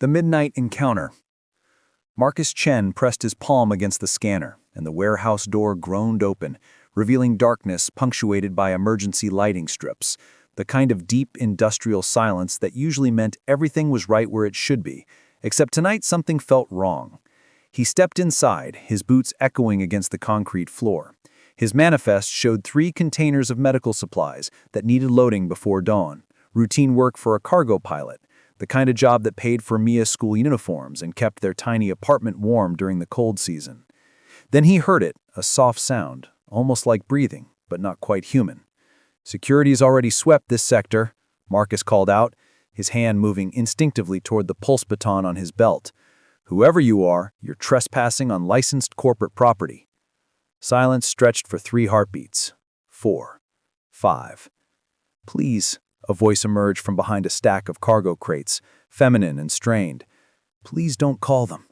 The Midnight Encounter. Marcus Chen pressed his palm against the scanner, and the warehouse door groaned open, revealing darkness punctuated by emergency lighting strips, the kind of deep industrial silence that usually meant everything was right where it should be, except tonight something felt wrong. He stepped inside, his boots echoing against the concrete floor. His manifest showed 3 containers of medical supplies that needed loading before dawn, routine work for a cargo pilot, the kind of job that paid for Mia's school uniforms and kept their tiny apartment warm during the cold season. Then he heard it, a soft sound, almost like breathing, but not quite human. "Security's already swept this sector," Marcus called out, his hand moving instinctively toward the pulse baton on his belt. "Whoever you are, you're trespassing on licensed corporate property." Silence stretched for 3 heartbeats. 4. 5. "Please," a voice emerged from behind a stack of cargo crates, feminine and strained. "Please don't call them."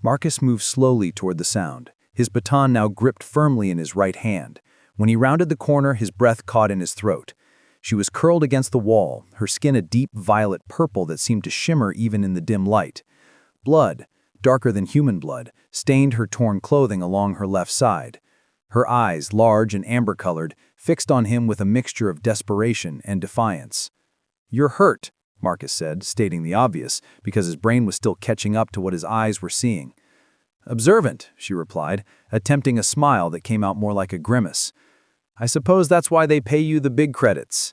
Marcus moved slowly toward the sound, his baton now gripped firmly in his right hand. When he rounded the corner, his breath caught in his throat. She was curled against the wall, her skin a deep violet purple that seemed to shimmer even in the dim light. Blood, darker than human blood, stained her torn clothing along her left side. Her eyes, large and amber-colored, fixed on him with a mixture of desperation and defiance. "You're hurt," Marcus said, stating the obvious, because his brain was still catching up to what his eyes were seeing. "Observant," she replied, attempting a smile that came out more like a grimace. "I suppose that's why they pay you the big credits."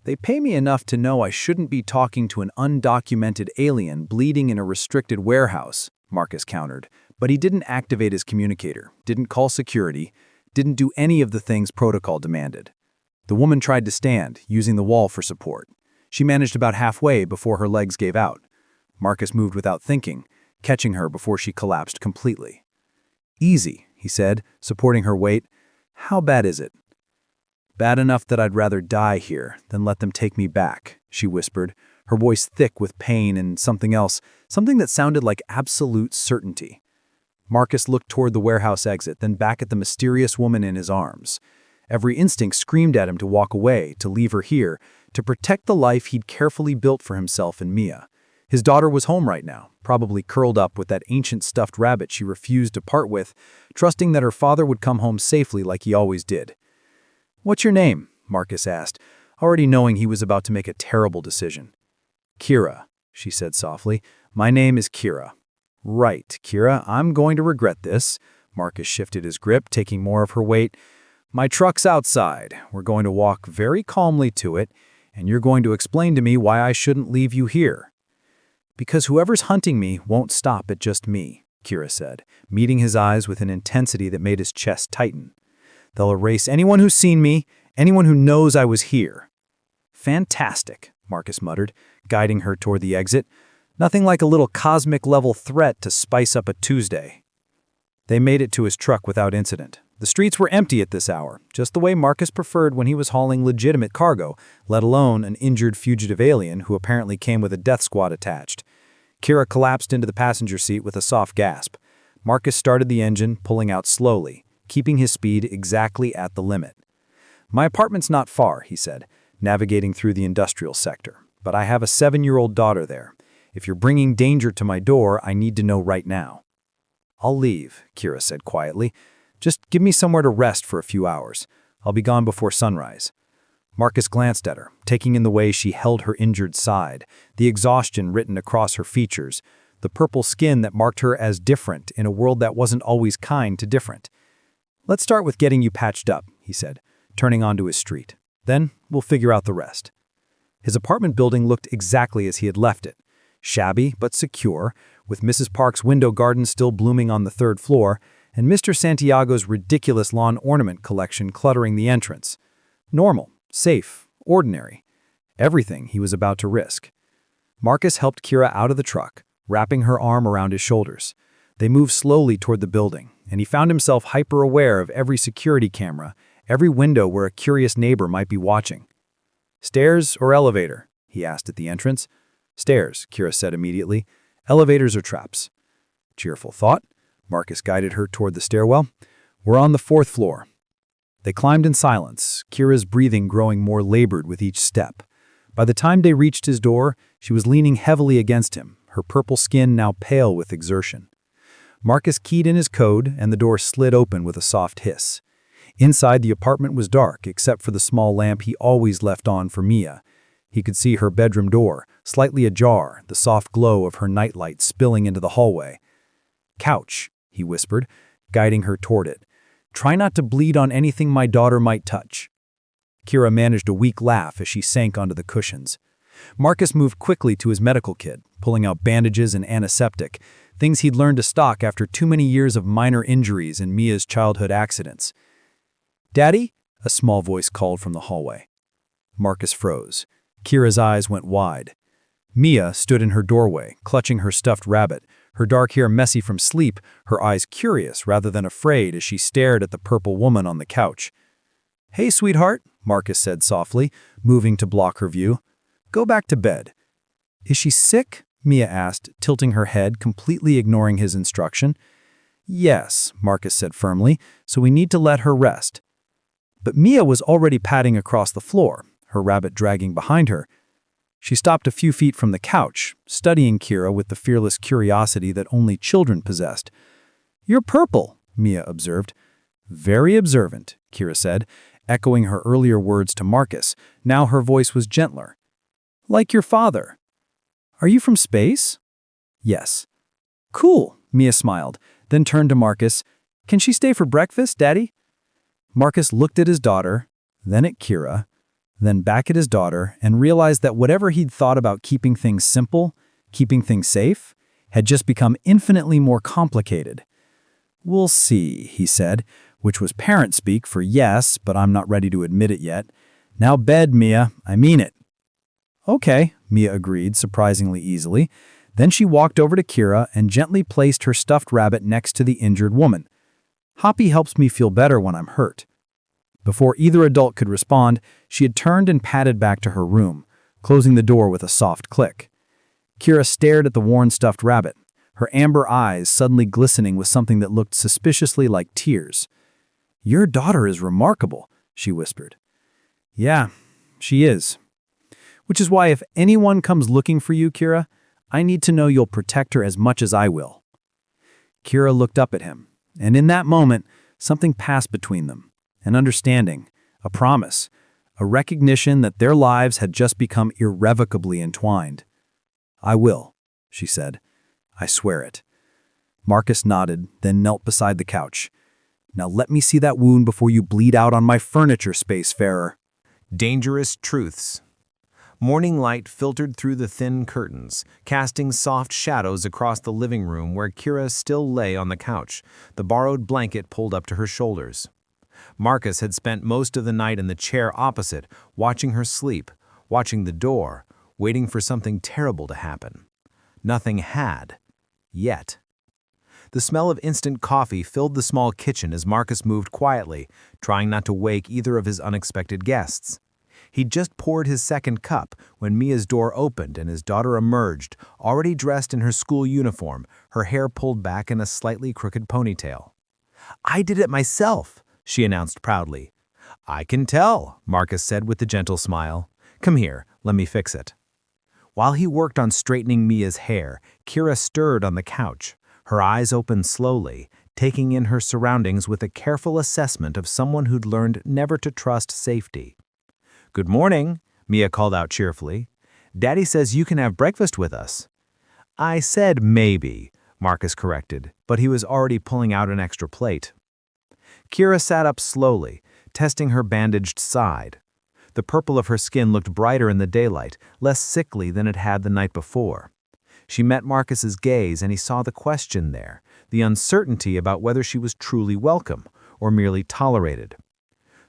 "They pay me enough to know I shouldn't be talking to an undocumented alien bleeding in a restricted warehouse," Marcus countered, but he didn't activate his communicator, didn't call security, didn't do any of the things protocol demanded. The woman tried to stand, using the wall for support. She managed about halfway before her legs gave out. Marcus moved without thinking, catching her before she collapsed completely. "Easy," he said, supporting her weight. "How bad is it?" "Bad enough that I'd rather die here than let them take me back," she whispered, her voice thick with pain and something else, something that sounded like absolute certainty. Marcus looked toward the warehouse exit, then back at the mysterious woman in his arms. Every instinct screamed at him to walk away, to leave her here, to protect the life he'd carefully built for himself and Mia. His daughter was home right now, probably curled up with that ancient stuffed rabbit she refused to part with, trusting that her father would come home safely like he always did. "What's your name?" Marcus asked, already knowing he was about to make a terrible decision. "Kira," she said softly. "My name is Kira." "Right, Kira, I'm going to regret this." Marcus shifted his grip, taking more of her weight. "My truck's outside. We're going to walk very calmly to it, and you're going to explain to me why I shouldn't leave you here." "Because whoever's hunting me won't stop at just me," Kira said, meeting his eyes with an intensity that made his chest tighten. "They'll erase anyone who's seen me, anyone who knows I was here." "Fantastic," Marcus muttered, guiding her toward the exit. "Nothing like a little cosmic-level threat to spice up a Tuesday." They made it to his truck without incident. The streets were empty at this hour, just the way Marcus preferred when he was hauling legitimate cargo, let alone an injured fugitive alien who apparently came with a death squad attached. Kira collapsed into the passenger seat with a soft gasp. Marcus started the engine, pulling out slowly, keeping his speed exactly at the limit. "My apartment's not far," he said, navigating through the industrial sector, "but I have a 7-year-old daughter there. If you're bringing danger to my door, I need to know right now." "I'll leave," Kira said quietly. "Just give me somewhere to rest for a few hours. I'll be gone before sunrise." Marcus glanced at her, taking in the way she held her injured side, the exhaustion written across her features, the purple skin that marked her as different in a world that wasn't always kind to different. "Let's start with getting you patched up," he said, turning onto his street. "Then we'll figure out the rest." His apartment building looked exactly as he had left it. Shabby but secure, with Mrs. Park's window garden still blooming on the 3rd floor, and Mr. Santiago's ridiculous lawn ornament collection cluttering the entrance. Normal, safe, ordinary. Everything he was about to risk. Marcus helped Kira out of the truck, wrapping her arm around his shoulders. They moved slowly toward the building, and he found himself hyper-aware of every security camera, every window where a curious neighbor might be watching. "Stairs or elevator?" he asked at the entrance. "Stairs," Kira said immediately. "Elevators or traps." Cheerful thought. Marcus guided her toward the stairwell. "We're on the 4th floor." They climbed in silence, Kira's breathing growing more labored with each step. By the time they reached his door, she was leaning heavily against him, her purple skin now pale with exertion. Marcus keyed in his code, and the door slid open with a soft hiss. Inside, the apartment was dark, except for the small lamp he always left on for Mia. He could see her bedroom door, slightly ajar, the soft glow of her nightlight spilling into the hallway. "Couch," he whispered, guiding her toward it. "Try not to bleed on anything my daughter might touch." Kira managed a weak laugh as she sank onto the cushions. Marcus moved quickly to his medical kit, pulling out bandages and antiseptic, things he'd learned to stock after too many years of minor injuries in Mia's childhood accidents. "Daddy?" a small voice called from the hallway. Marcus froze. Kira's eyes went wide. Mia stood in her doorway, clutching her stuffed rabbit, her dark hair messy from sleep, her eyes curious rather than afraid as she stared at the purple woman on the couch. "Hey, sweetheart," Marcus said softly, moving to block her view. "Go back to bed." "Is she sick?" Mia asked, tilting her head, completely ignoring his instruction. "Yes," Marcus said firmly, "so we need to let her rest." But Mia was already padding across the floor, her rabbit dragging behind her. She stopped a few feet from the couch, studying Kira with the fearless curiosity that only children possessed. "You're purple," Mia observed. "Very observant," Kira said, echoing her earlier words to Marcus. Now her voice was gentler. "Like your father." "Are you from space?" "Yes." "Cool," Mia smiled, then turned to Marcus. "Can she stay for breakfast, Daddy?" Marcus looked at his daughter, then at Kira, then back at his daughter, and realized that whatever he'd thought about keeping things simple, keeping things safe, had just become infinitely more complicated. "We'll see," he said, which was parent speak for yes, but I'm not ready to admit it yet. "Now bed, Mia, I mean it." "Okay," Mia agreed, surprisingly easily. Then she walked over to Kira and gently placed her stuffed rabbit next to the injured woman. "Hoppy helps me feel better when I'm hurt." Before either adult could respond, she had turned and padded back to her room, closing the door with a soft click. Kira stared at the worn stuffed rabbit, her amber eyes suddenly glistening with something that looked suspiciously like tears. "Your daughter is remarkable," she whispered. "Yeah, she is. Which is why if anyone comes looking for you, Kira, I need to know you'll protect her as much as I will." Kira looked up at him, and in that moment, something passed between them. An understanding, a promise, a recognition that their lives had just become irrevocably entwined. "I will," she said. "I swear it." Marcus nodded, then knelt beside the couch. "Now let me see that wound before you bleed out on my furniture, spacefarer." Dangerous truths. Morning light filtered through the thin curtains, casting soft shadows across the living room where Kira still lay on the couch, the borrowed blanket pulled up to her shoulders. Marcus had spent most of the night in the chair opposite, watching her sleep, watching the door, waiting for something terrible to happen. Nothing had. Yet. The smell of instant coffee filled the small kitchen as Marcus moved quietly, trying not to wake either of his unexpected guests. He'd just poured his second cup when Mia's door opened and his daughter emerged, already dressed in her school uniform, her hair pulled back in a slightly crooked ponytail. "I did it myself," she announced proudly. "I can tell," Marcus said with a gentle smile. "Come here, let me fix it." While he worked on straightening Mia's hair, Kira stirred on the couch, her eyes opened slowly, taking in her surroundings with a careful assessment of someone who'd learned never to trust safety. "Good morning," Mia called out cheerfully. "Daddy says you can have breakfast with us." "I said maybe," Marcus corrected, but he was already pulling out an extra plate. Kira sat up slowly, testing her bandaged side. The purple of her skin looked brighter in the daylight, less sickly than it had the night before. She met Marcus's gaze and he saw the question there, the uncertainty about whether she was truly welcome or merely tolerated.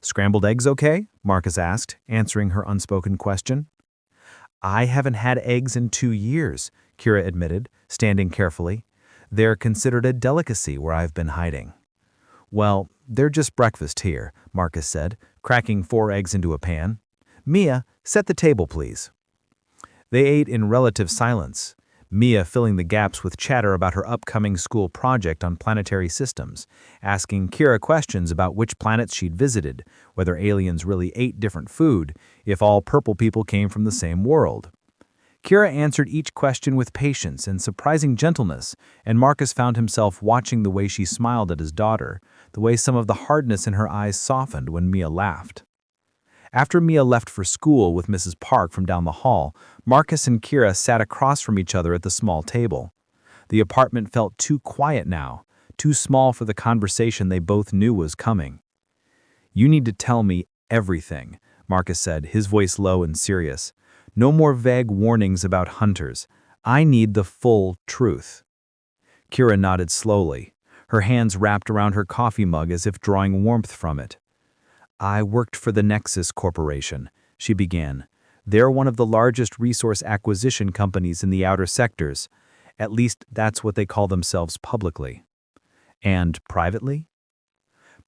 "Scrambled eggs okay?" Marcus asked, answering her unspoken question. "I haven't had eggs in 2 years," Kira admitted, standing carefully. "They're considered a delicacy where I've been hiding." "Well, they're just breakfast here," Marcus said, cracking 4 eggs into a pan. "Mia, set the table, please." They ate in relative silence, Mia filling the gaps with chatter about her upcoming school project on planetary systems, asking Kira questions about which planets she'd visited, whether aliens really ate different food, if all purple people came from the same world. Kira answered each question with patience and surprising gentleness, and Marcus found himself watching the way she smiled at his daughter, the way some of the hardness in her eyes softened when Mia laughed. After Mia left for school with Mrs. Park from down the hall, Marcus and Kira sat across from each other at the small table. The apartment felt too quiet now, too small for the conversation they both knew was coming. "You need to tell me everything," Marcus said, his voice low and serious. "No more vague warnings about hunters. I need the full truth." Kira nodded slowly, her hands wrapped around her coffee mug as if drawing warmth from it. "I worked for the Nexus Corporation," she began. "They're one of the largest resource acquisition companies in the outer sectors. At least that's what they call themselves publicly." "And privately?"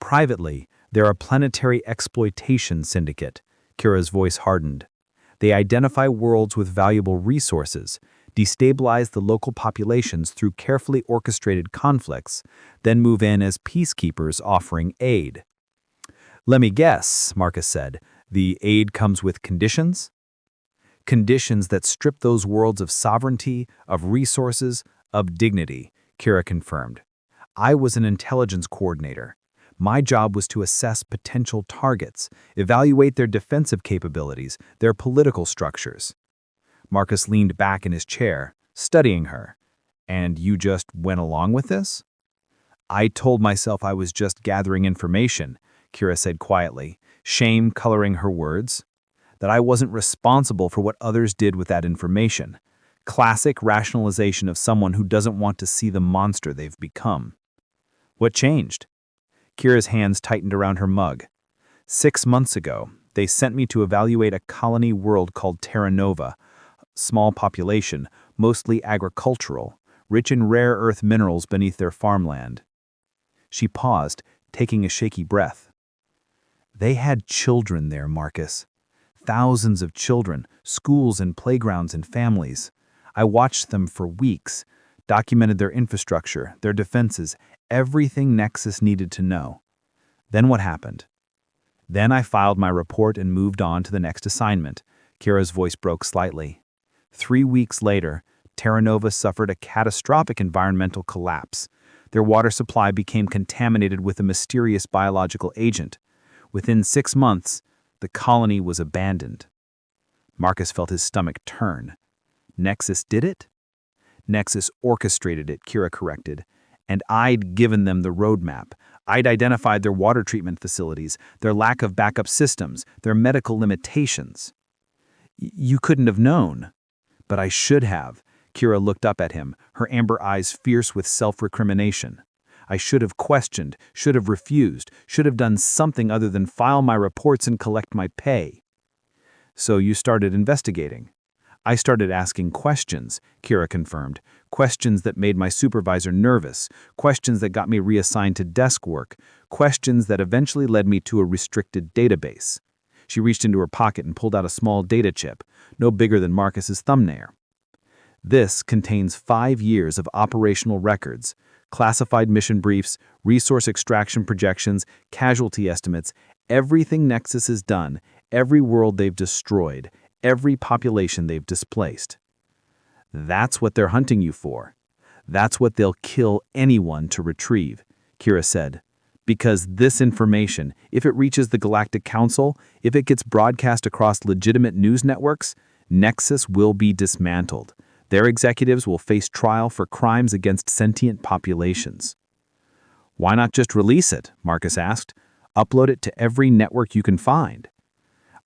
"Privately, they're a planetary exploitation syndicate." Kira's voice hardened. "They identify worlds with valuable resources, destabilize the local populations through carefully orchestrated conflicts, then move in as peacekeepers offering aid." "Let me guess," Marcus said, "the aid comes with conditions?" "Conditions that strip those worlds of sovereignty, of resources, of dignity," Kira confirmed. "I was an intelligence coordinator. My job was to assess potential targets, evaluate their defensive capabilities, their political structures." Marcus leaned back in his chair, studying her. "And you just went along with this?" "I told myself I was just gathering information," Kira said quietly, shame coloring her words. "That I wasn't responsible for what others did with that information. Classic rationalization of someone who doesn't want to see the monster they've become." "What changed?" Kira's hands tightened around her mug. 6 months ago, they sent me to evaluate a colony world called Terra Nova. Small population, mostly agricultural, rich in rare earth minerals beneath their farmland. She paused, taking a shaky breath. "They had children there, Marcus. Thousands of children, schools and playgrounds and families. I watched them for weeks, documented their infrastructure, their defenses, everything Nexus needed to know. Then what happened? Then I filed my report and moved on to the next assignment." Kira's voice broke slightly. 3 weeks later, Terra Nova suffered a catastrophic environmental collapse. Their water supply became contaminated with a mysterious biological agent. Within 6 months, the colony was abandoned. Marcus felt his stomach turn. "Nexus did it?" "Nexus orchestrated it," Kira corrected. "And I'd given them the roadmap. I'd identified their water treatment facilities, their lack of backup systems, their medical limitations." "You couldn't have known." "But I should have." Kira looked up at him, her amber eyes fierce with self-recrimination. "I should have questioned, should have refused, should have done something other than file my reports and collect my pay." "So you started investigating." "I started asking questions," Kira confirmed. "Questions that made my supervisor nervous, questions that got me reassigned to desk work, questions that eventually led me to a restricted database." She reached into her pocket and pulled out a small data chip, no bigger than Marcus's thumbnail. "This contains 5 years of operational records, classified mission briefs, resource extraction projections, casualty estimates, everything Nexus has done, every world they've destroyed, every population they've displaced." "That's what they're hunting you for. That's what they'll kill anyone to retrieve," Kira said. "Because this information, if it reaches the Galactic Council, if it gets broadcast across legitimate news networks, Nexus will be dismantled. Their executives will face trial for crimes against sentient populations." "Why not just release it?" Marcus asked. "Upload it to every network you can find."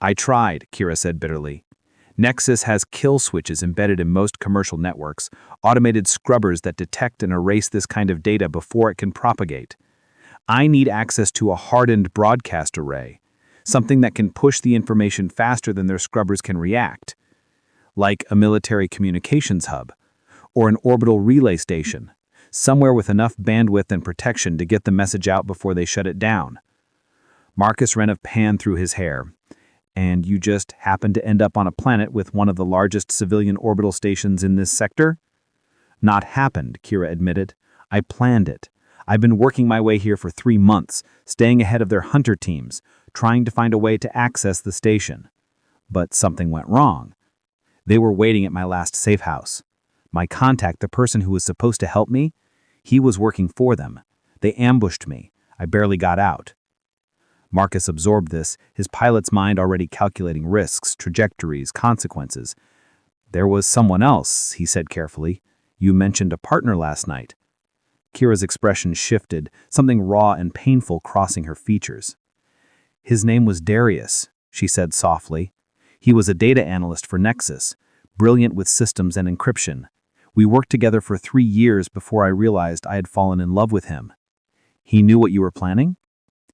"I tried," Kira said bitterly. "Nexus has kill switches embedded in most commercial networks, automated scrubbers that detect and erase this kind of data before it can propagate. I need access to a hardened broadcast array, something that can push the information faster than their scrubbers can react. Like a military communications hub, or an orbital relay station, somewhere with enough bandwidth and protection to get the message out before they shut it down." Marcus ran a pan through his hair. "And you just happened to end up on a planet with one of the largest civilian orbital stations in this sector?" "Not happened," Kira admitted. "I planned it. I've been working my way here for 3 months, staying ahead of their hunter teams, trying to find a way to access the station. But something went wrong. They were waiting at my last safe house. My contact, the person who was supposed to help me, he was working for them. They ambushed me. I barely got out. Marcus absorbed this, his pilot's mind already calculating risks, trajectories, consequences. There was someone else, he said carefully. You mentioned a partner last night. Kira's expression shifted, something raw and painful crossing her features. His name was Darius, she said softly. He was a data analyst for Nexus, brilliant with systems and encryption. We worked together for 3 years before I realized I had fallen in love with him. He knew what you were planning?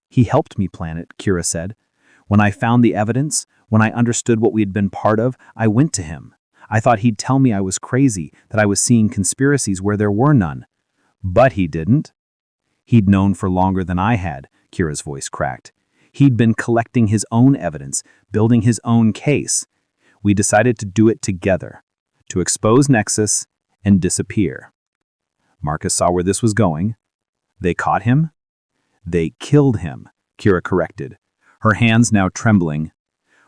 He helped me plan it, Kira said. When I found the evidence, when I understood what we had been part of, I went to him. I thought he'd tell me I was crazy, that I was seeing conspiracies where there were none. But he didn't. He'd known for longer than I had, Kira's voice cracked. He'd been collecting his own evidence, building his own case. We decided to do it together, to expose Nexus and disappear. Marcus saw where this was going. They caught him? They killed him, Kira corrected, her hands now trembling.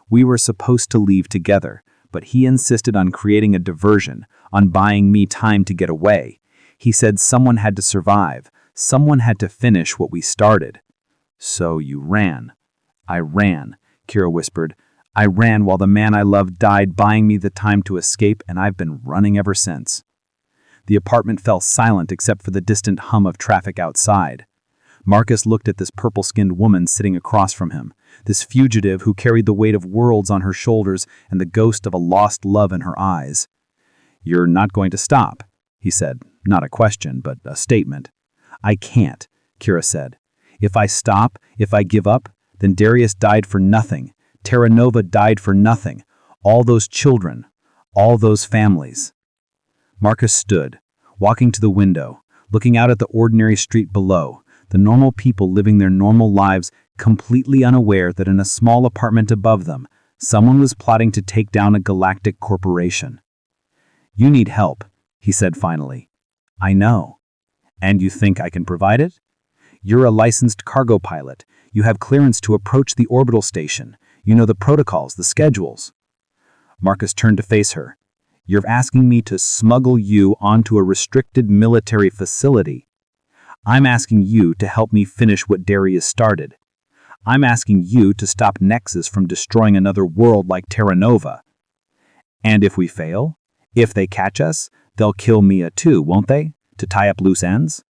We were supposed to leave together, but he insisted on creating a diversion, on buying me time to get away. He said someone had to survive, someone had to finish what we started. So you ran. I ran, Kira whispered. I ran while the man I loved died, buying me the time to escape, and I've been running ever since. The apartment fell silent except for the distant hum of traffic outside. Marcus looked at this purple-skinned woman sitting across from him, this fugitive who carried the weight of worlds on her shoulders and the ghost of a lost love in her eyes. You're not going to stop, he said, not a question, but a statement. I can't, Kira said. If I stop, if I give up, then Darius died for nothing. Terra Nova died for nothing. All those children, all those families. Marcus stood, walking to the window, looking out at the ordinary street below, the normal people living their normal lives, completely unaware that in a small apartment above them, someone was plotting to take down a galactic corporation. You need help, he said finally. I know. And you think I can provide it? You're a licensed cargo pilot. You have clearance to approach the orbital station. You know the protocols, the schedules. Marcus turned to face her. You're asking me to smuggle you onto a restricted military facility. I'm asking you to help me finish what Darius started. I'm asking you to stop Nexus from destroying another world like Terra Nova. And if we fail, if they catch us, they'll kill Mia too, won't they? To tie up loose ends?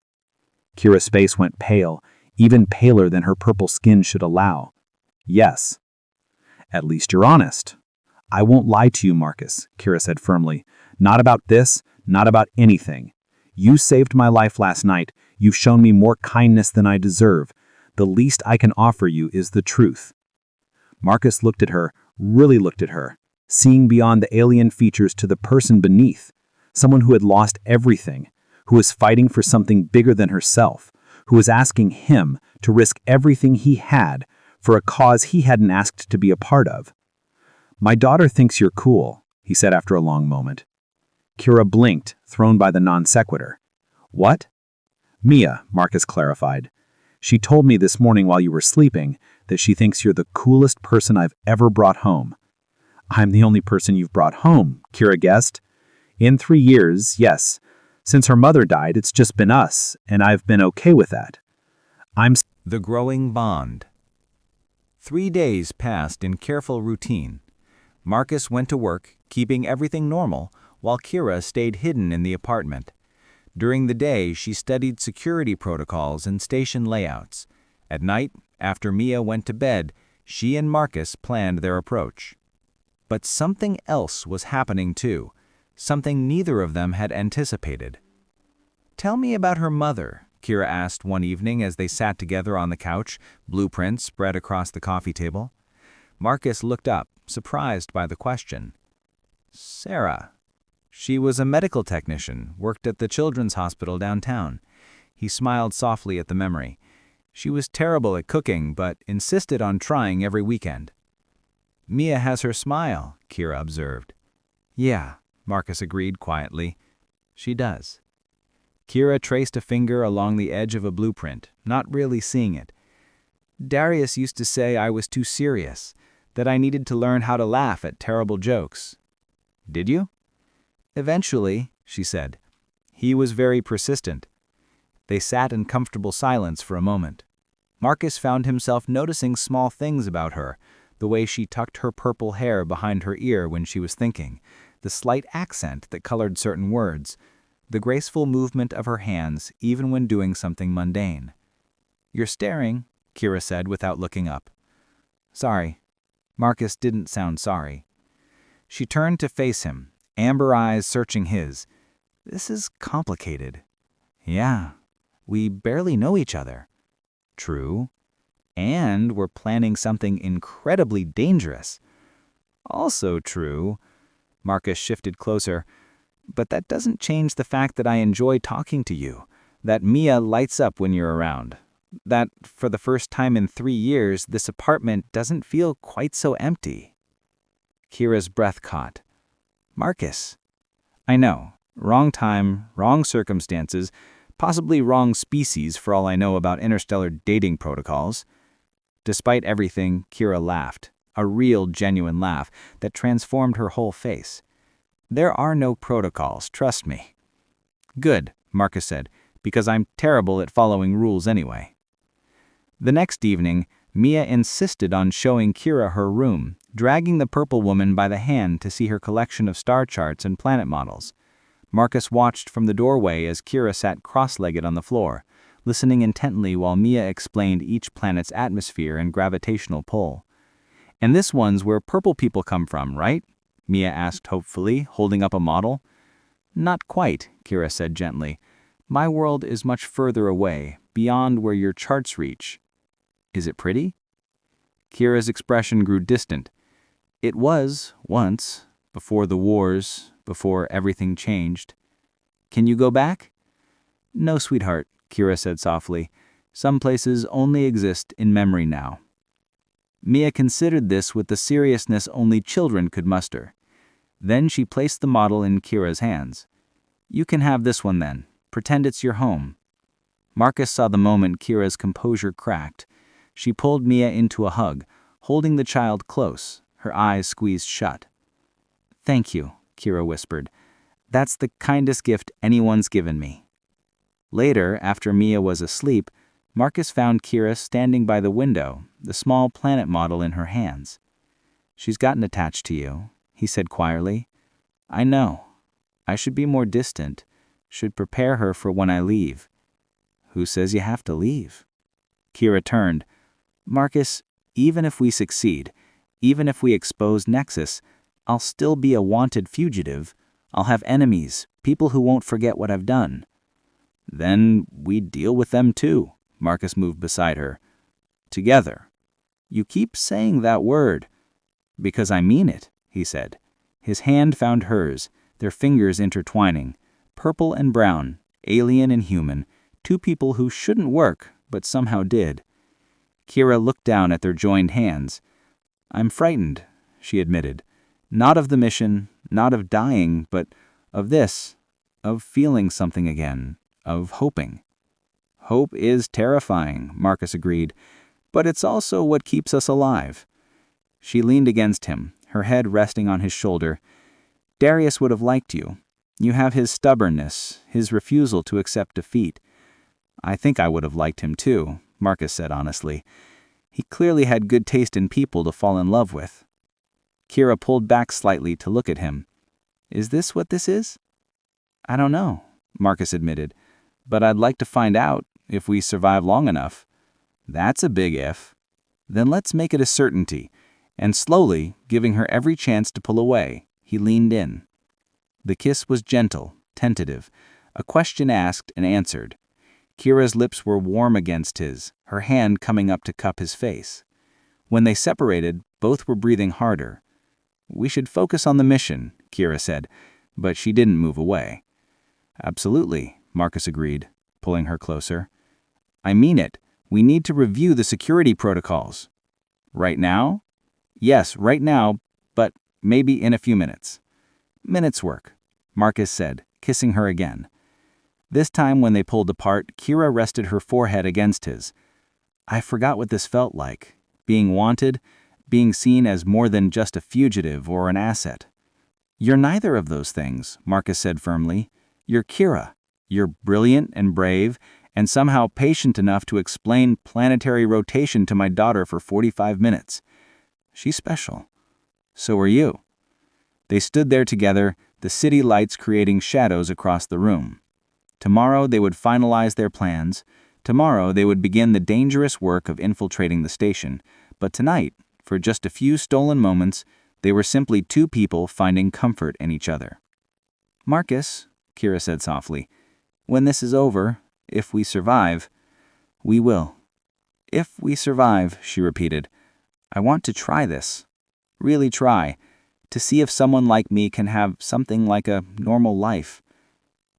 Kira's face went pale, even paler than her purple skin should allow. Yes. At least you're honest. I won't lie to you, Marcus, Kira said firmly. Not about this, not about anything. You saved my life last night. You've shown me more kindness than I deserve. The least I can offer you is the truth. Marcus looked at her, really looked at her, seeing beyond the alien features to the person beneath, someone who had lost everything, who was fighting for something bigger than herself, who was asking him to risk everything he had for a cause he hadn't asked to be a part of. My daughter thinks you're cool, he said after a long moment. Kira blinked, thrown by the non sequitur. What? Mia, Marcus clarified. She told me this morning while you were sleeping that she thinks you're the coolest person I've ever brought home. I'm the only person you've brought home, Kira guessed. In 3 years, yes. Since her mother died, it's just been us, and I've been okay with that. The growing bond. 3 days passed in careful routine. Marcus went to work, keeping everything normal, while Kira stayed hidden in the apartment. During the day, she studied security protocols and station layouts. At night, after Mia went to bed, she and Marcus planned their approach. But something else was happening too, something neither of them had anticipated. Tell me about her mother, Kira asked one evening as they sat together on the couch, blueprints spread across the coffee table. Marcus looked up, surprised by the question. Sarah. She was a medical technician, worked at the children's hospital downtown. He smiled softly at the memory. She was terrible at cooking, but insisted on trying every weekend. Mia has her smile, Kira observed. Yeah, Marcus agreed quietly. She does. Kira traced a finger along the edge of a blueprint, not really seeing it. Darius used to say I was too serious, that I needed to learn how to laugh at terrible jokes. Did you? Eventually, she said. He was very persistent. They sat in comfortable silence for a moment. Marcus found himself noticing small things about her, the way she tucked her purple hair behind her ear when she was thinking, the slight accent that colored certain words, the graceful movement of her hands even when doing something mundane. "You're staring," Kira said without looking up. "Sorry." Marcus didn't sound sorry. She turned to face him, amber eyes searching his. "This is complicated." "Yeah, we barely know each other." "True. And we're planning something incredibly dangerous." "Also true." Marcus shifted closer. "But that doesn't change the fact that I enjoy talking to you, that Mia lights up when you're around, that for the first time in 3 years this apartment doesn't feel quite so empty." Kira's breath caught. "Marcus." "I know. Wrong time, wrong circumstances, possibly wrong species for all I know about interstellar dating protocols." Despite everything, Kira laughed, a real, genuine laugh that transformed her whole face. "There are no protocols, trust me." "Good," Marcus said, "because I'm terrible at following rules anyway." The next evening, Mia insisted on showing Kira her room, dragging the purple woman by the hand to see her collection of star charts and planet models. Marcus watched from the doorway as Kira sat cross-legged on the floor, listening intently while Mia explained each planet's atmosphere and gravitational pull. "And this one's where purple people come from, right?" Mia asked hopefully, holding up a model. "Not quite," Kira said gently. "My world is much further away, beyond where your charts reach." "Is it pretty?" Kira's expression grew distant. "It was, once, before the wars, before everything changed." "Can you go back?" "No, sweetheart," Kira said softly. "Some places only exist in memory now." Mia considered this with the seriousness only children could muster. Then she placed the model in Kira's hands. "You can have this one then. Pretend it's your home." Marcus saw the moment Kira's composure cracked. She pulled Mia into a hug, holding the child close, her eyes squeezed shut. "Thank you," Kira whispered. "That's the kindest gift anyone's given me." Later, after Mia was asleep, Marcus found Kira standing by the window, the small planet model in her hands. "She's gotten attached to you," he said quietly. "I know. I should be more distant, should prepare her for when I leave." "Who says you have to leave?" Kira turned. "Marcus, even if we succeed, even if we expose Nexus, I'll still be a wanted fugitive. I'll have enemies, people who won't forget what I've done." "Then we deal with them too." Marcus moved beside her. "Together." "You keep saying that word." "Because I mean it," he said. His hand found hers, their fingers intertwining. Purple and brown, alien and human, two people who shouldn't work, but somehow did. Kira looked down at their joined hands. "I'm frightened," she admitted. "Not of the mission, not of dying, but of this, of feeling something again, of hoping." "Hope is terrifying," Marcus agreed, "but it's also what keeps us alive." She leaned against him, her head resting on his shoulder. "Darius would have liked you. You have his stubbornness, his refusal to accept defeat." "I think I would have liked him too," Marcus said honestly. "He clearly had good taste in people to fall in love with." Kira pulled back slightly to look at him. "Is this what this is?" "I don't know," Marcus admitted, "but I'd like to find out, if we survive long enough." "That's a big if." "Then let's make it a certainty." And slowly, giving her every chance to pull away, he leaned in. The kiss was gentle, tentative, a question asked and answered. Kira's lips were warm against his, her hand coming up to cup his face. When they separated, both were breathing harder. "We should focus on the mission," Kira said, but she didn't move away. "Absolutely," Marcus agreed, pulling her closer. "I mean it. We need to review the security protocols." "Right now?" "Yes, right now, but maybe in a few minutes." "Minutes work," Marcus said, kissing her again. This time when they pulled apart, Kira rested her forehead against his. "I forgot what this felt like, being wanted, being seen as more than just a fugitive or an asset." You're neither of those things, Marcus said firmly. You're Kira. You're brilliant and brave, and somehow patient enough to explain planetary rotation to my daughter for 45 minutes. She's special. So are you. They stood there together, the city lights creating shadows across the room. Tomorrow they would finalize their plans. Tomorrow they would begin the dangerous work of infiltrating the station. But tonight, for just a few stolen moments, they were simply two people finding comfort in each other. Marcus, Kira said softly, when this is over, if we survive, we will. If we survive, she repeated, I want to try this. Really try. To see if someone like me can have something like a normal life.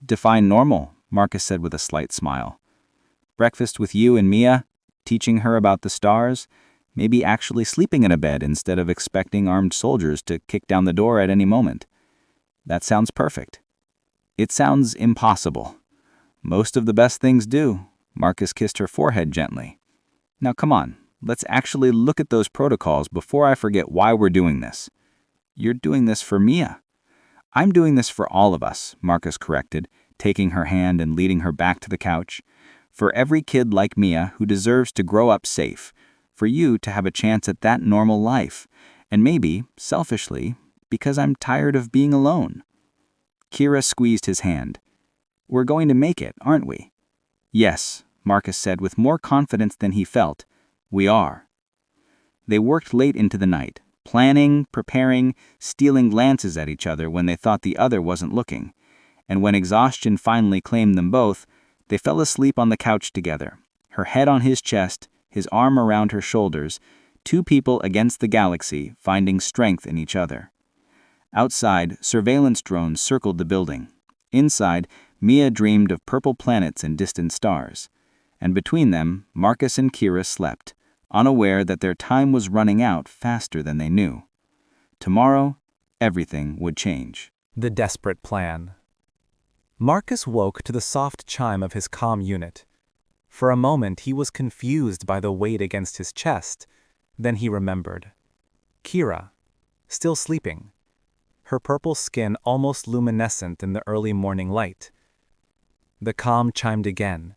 Define normal, Marcus said with a slight smile. Breakfast with you and Mia, teaching her about the stars, maybe actually sleeping in a bed instead of expecting armed soldiers to kick down the door at any moment. That sounds perfect. It sounds impossible. Most of the best things do. Marcus kissed her forehead gently. Now come on, let's actually look at those protocols before I forget why we're doing this. You're doing this for Mia. I'm doing this for all of us, Marcus corrected, taking her hand and leading her back to the couch. For every kid like Mia who deserves to grow up safe. For you to have a chance at that normal life. And maybe, selfishly, because I'm tired of being alone. Kira squeezed his hand. We're going to make it, aren't we? Yes, Marcus said with more confidence than he felt. We are. They worked late into the night, planning, preparing, stealing glances at each other when they thought the other wasn't looking. And when exhaustion finally claimed them both, they fell asleep on the couch together, her head on his chest, his arm around her shoulders, two people against the galaxy, finding strength in each other. Outside, surveillance drones circled the building. Inside, Mia dreamed of purple planets and distant stars. And between them, Marcus and Kira slept, unaware that their time was running out faster than they knew. Tomorrow, everything would change. The desperate plan. Marcus woke to the soft chime of his comm unit. For a moment he was confused by the weight against his chest. Then he remembered. Kira, still sleeping. Her purple skin almost luminescent in the early morning light. The comm chimed again.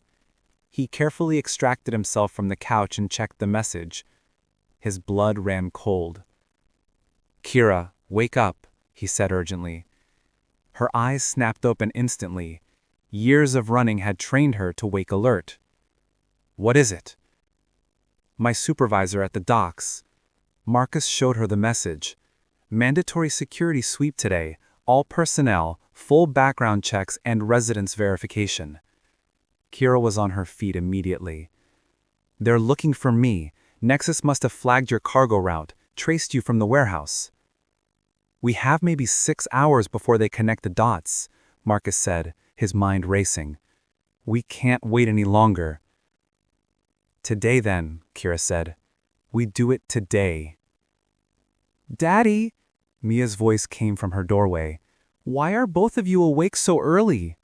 He carefully extracted himself from the couch and checked the message. His blood ran cold. Kira, wake up, he said urgently. Her eyes snapped open instantly. Years of running had trained her to wake alert. What is it? My supervisor at the docks. Marcus showed her the message. Mandatory security sweep today, all personnel, full background checks and residence verification. Kira was on her feet immediately. They're looking for me. Nexus must have flagged your cargo route, traced you from the warehouse. We have maybe 6 hours before they connect the dots, Marcus said, his mind racing. We can't wait any longer. Today then, Kira said. We do it today. Daddy, Mia's voice came from her doorway. Why are both of you awake so early?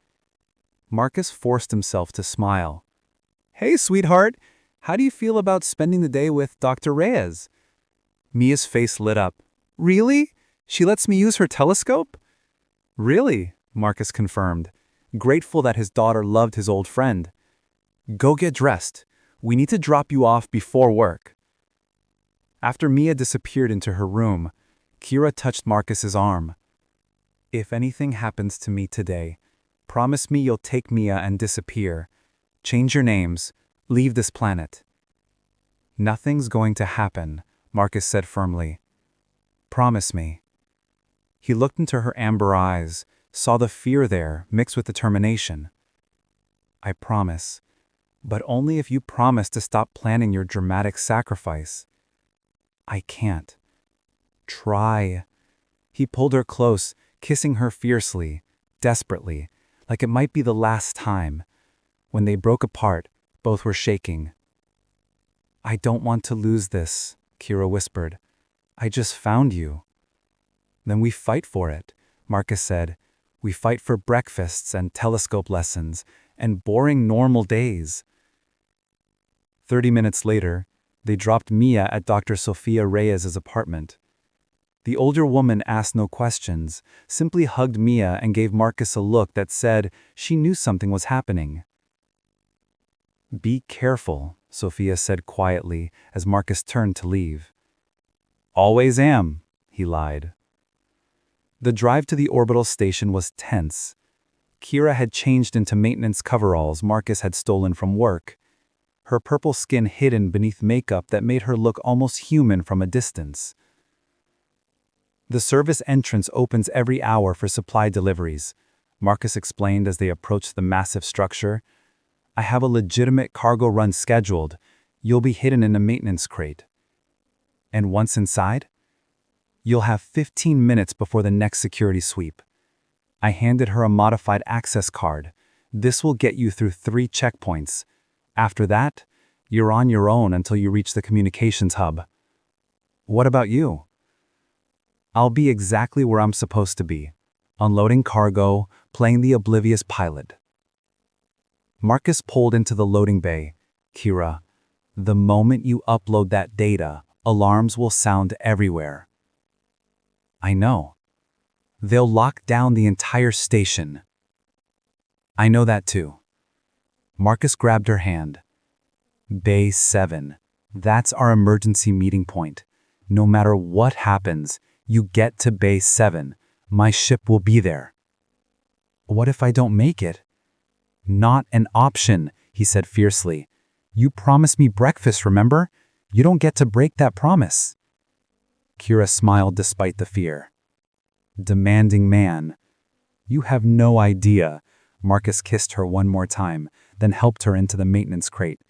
Marcus forced himself to smile. Hey, sweetheart, how do you feel about spending the day with Dr. Reyes? Mia's face lit up. Really? She lets me use her telescope? Really, Marcus confirmed, grateful that his daughter loved his old friend. Go get dressed. We need to drop you off before work. After Mia disappeared into her room, Kira touched Marcus's arm. If anything happens to me today, promise me you'll take Mia and disappear. Change your names. Leave this planet. Nothing's going to happen, Marcus said firmly. Promise me. He looked into her amber eyes, saw the fear there mixed with determination. I promise, but only if you promise to stop planning your dramatic sacrifice. I can't. Try. He pulled her close, kissing her fiercely, desperately, like it might be the last time. When they broke apart, both were shaking. I don't want to lose this, Kira whispered. I just found you. Then we fight for it, Marcus said. We fight for breakfasts and telescope lessons and boring normal days. 30 minutes later, they dropped Mia at Dr. Sofia Reyes's apartment. The older woman asked no questions, simply hugged Mia and gave Marcus a look that said she knew something was happening. "Be careful," Sophia said quietly as Marcus turned to leave. "Always am," he lied. The drive to the orbital station was tense. Kira had changed into maintenance coveralls Marcus had stolen from work, her purple skin hidden beneath makeup that made her look almost human from a distance. "The service entrance opens every hour for supply deliveries," Marcus explained as they approached the massive structure. "I have a legitimate cargo run scheduled. You'll be hidden in a maintenance crate. And once inside, you'll have 15 minutes before the next security sweep." I handed her a modified access card. "This will get you through 3 checkpoints. After that, you're on your own until you reach the communications hub." "What about you?" "I'll be exactly where I'm supposed to be, unloading cargo, playing the oblivious pilot." Marcus pulled into the loading bay. "Kira, the moment you upload that data, alarms will sound everywhere." "I know. They'll lock down the entire station." "I know that too." Marcus grabbed her hand. "Bay 7. That's our emergency meeting point. No matter what happens, you get to Bay 7. My ship will be there." "What if I don't make it?" "Not an option," he said fiercely. "You promised me breakfast, remember? You don't get to break that promise." Kira smiled despite the fear. "Demanding man. You have no idea." Marcus kissed her one more time, then helped her into the maintenance crate.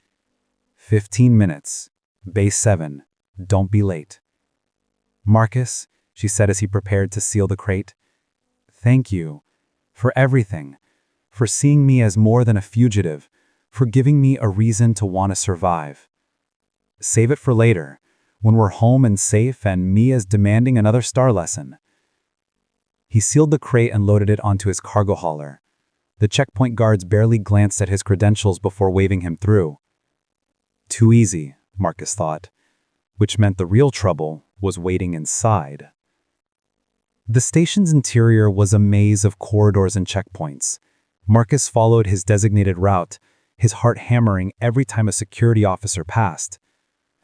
15 minutes. Bay 7. Don't be late." "Marcus," she said as he prepared to seal the crate, "thank you. For everything. For seeing me as more than a fugitive. For giving me a reason to want to survive. Save it for later, when we're home and safe and me is demanding another star lesson." He sealed the crate and loaded it onto his cargo hauler. The checkpoint guards barely glanced at his credentials before waving him through. Too easy, Marcus thought, which meant the real trouble was waiting inside. The station's interior was a maze of corridors and checkpoints. Marcus followed his designated route, his heart hammering every time a security officer passed.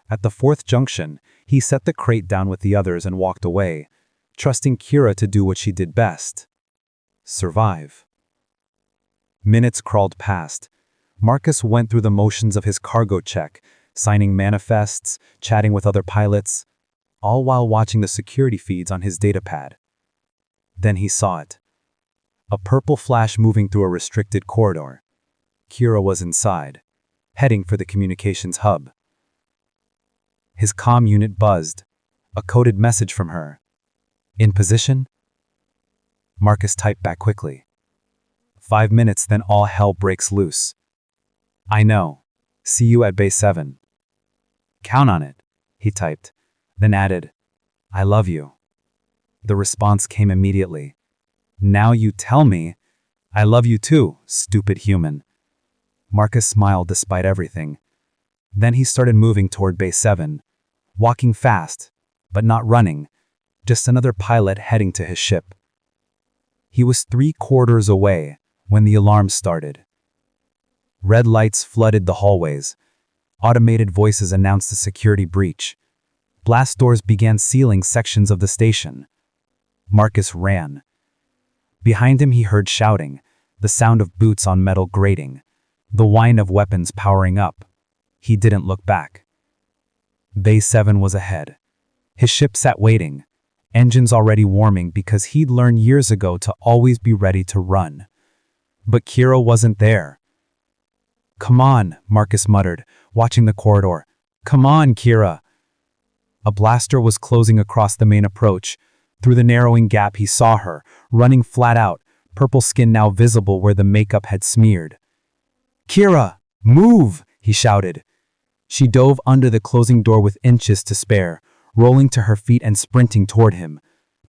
At the 4th junction, he set the crate down with the others and walked away, trusting Kira to do what she did best: survive. Minutes crawled past. Marcus went through the motions of his cargo check, signing manifests, chatting with other pilots, all while watching the security feeds on his datapad. Then he saw it. A purple flash moving through a restricted corridor. Kira was inside, heading for the communications hub. His comm unit buzzed, a coded message from her. "In position?" Marcus typed back quickly. 5 minutes, then all hell breaks loose. "I know. See you at Bay 7. "Count on it," he typed, then added, "I love you." The response came immediately. "Now you tell me, I love you too, stupid human." Marcus smiled despite everything. Then he started moving toward Bay 7, walking fast, but not running, just another pilot heading to his ship. He was 3 quarters away when the alarm started. Red lights flooded the hallways. Automated voices announced a security breach. Blast doors began sealing sections of the station. Marcus ran. Behind him he heard shouting, the sound of boots on metal grating, the whine of weapons powering up. He didn't look back. Bay 7 was ahead. His ship sat waiting, engines already warming because he'd learned years ago to always be ready to run. But Kira wasn't there. "Come on," Marcus muttered, watching the corridor. "Come on, Kira." A blaster was closing across the main approach. Through the narrowing gap he saw her, running flat out, purple skin now visible where the makeup had smeared. "Kira, move!" he shouted. She dove under the closing door with inches to spare, rolling to her feet and sprinting toward him.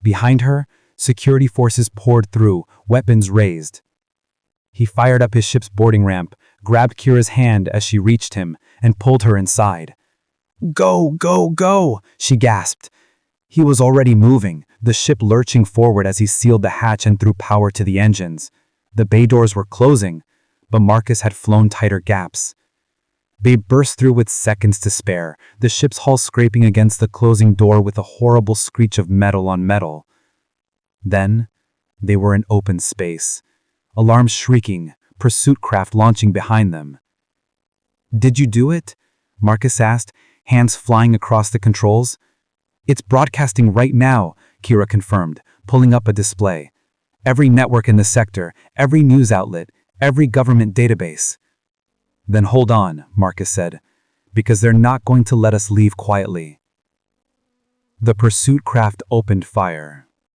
Behind her, security forces poured through, weapons raised. He fired up his ship's boarding ramp, grabbed Kira's hand as she reached him, and pulled her inside. "Go, go, go!" she gasped. He was already moving, the ship lurching forward as he sealed the hatch and threw power to the engines. The bay doors were closing, but Marcus had flown tighter gaps. They burst through with seconds to spare, the ship's hull scraping against the closing door with a horrible screech of metal on metal. Then, they were in open space. Alarms shrieking, pursuit craft launching behind them. "Did you do it?" Marcus asked, hands flying across the controls. "It's broadcasting right now," Kira confirmed, pulling up a display. "Every network in the sector, every news outlet, every government database." "Then hold on," Marcus said, "because they're not going to let us leave quietly." The pursuit craft opened fire.